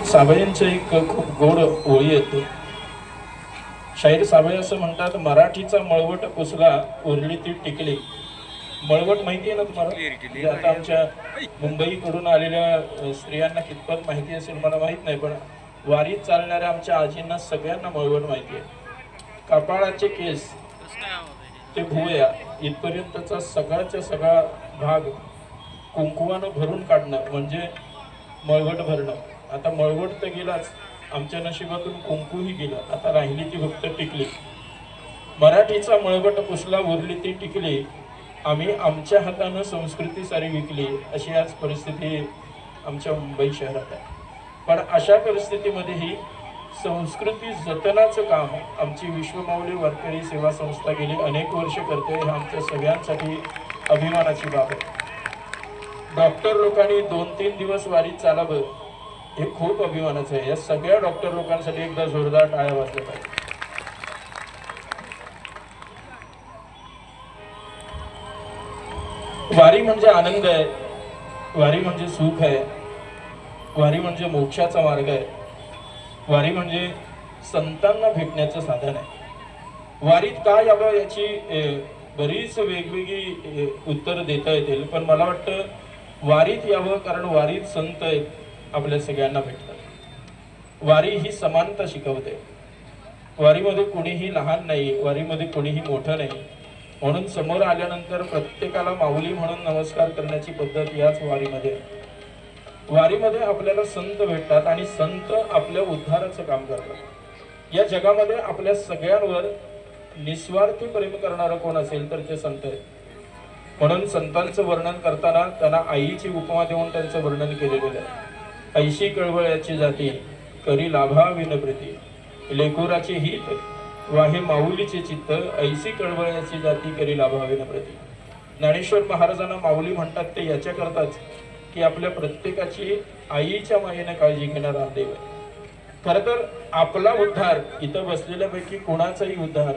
साबळेंचं एक खूप गोड ओळी येते. शाहीर साबळे असं म्हणतात, मराठीचा मळवट पुसला उरली ती टिकली. मळवट माहिती आहे ना तुम्हाला? म्हणजे आता आमच्या मुंबईकडून आलेल्या स्त्रियांना कितपत माहिती असेल मला माहित नाही, पण वारीत चालणाऱ्या आमच्या आजींना सगळ्यांना मळवट माहिती आहे. कपाळाचे केस ते भुवया इथपर्यंतचा सगळाचा सगळा भाग कुंकुवानं भरून काढणं म्हणजे मळवट भरणं. आता मळवट तर गेलाच, आमच्या नशिबातून कुंकूही गेलं, आता राहिली ती फक्त टिकली. मराठीचा मळवट पुसला उरली ती टिकली, आम्ही आमच्या हातानं संस्कृती सारी विकली, अशी आज परिस्थिती आमच्या मुंबई शहरात आहे. पण अशा परिस्थितीमध्येही संस्कृती जतनाचं काम आमची विश्वमाऊली वारकरी सेवा संस्था गेली अनेक वर्ष करते. हे आमच्या सगळ्यांसाठी अभिमानाची बाब आहे. डॉक्टर लोकांनी 2-3 दिवस वारीत चालावं हे खूप अभिमानाचं आहे. या सगळ्या डॉक्टर लोकांसाठी एकदा जोरदार टाळ्या वाजल्या पाहिजे. वारी म्हणजे आनंद आहे, वारी म्हणजे सुख आहे, वारी म्हणजे मोक्षाचा मार्ग आहे, वारी म्हणजे संतांना भेटण्याचं साधन आहे. वारीत का यावं याची बरीच वेगवेगळी उत्तर देता येतील, पण मला वाटतं वारीत यावं कारण वारीत संत आहेत, आपल्या सगळ्यांना भेटतात. वारी ही समानता शिकवते. वारीमध्ये कोणीही लहान नाही, वारीमध्ये कोणीही मोठं नाही. म्हणून समोर आल्यानंतर प्रत्येकाला माऊली म्हणून नमस्कार करण्याची पद्धत याच वारीमध्ये आहे. वारीमध्ये आपल्याला संत भेटतात आणि संत आपल्या उद्धाराचं काम करतात. या जगामध्ये आपल्या सगळ्यांवर निस्वार्थी प्रेम करणारं कोण असेल तर ते संत आहेत. म्हणून संतांचं वर्णन करताना त्यांना आईची उपमा देऊन त्यांचं वर्णन केलेलं आहे. ऐशी कळवळ्याची जाती करी लाभा विनप्रीती, लेकुराची हित वाहे माऊलीचे चित्त, ऐशी कळवळ्याची जाती करी लाभा विनप्रीती. ज्ञानेश्वर महाराजांना माऊली म्हणतात ते याच्याकरताच की आपल्या प्रत्येकाची आईच्या मायेने काळजी घेणारा देव आहे. खरं तर आपला उद्धार इथं बसलेल्यापैकी कोणाचाही उद्धार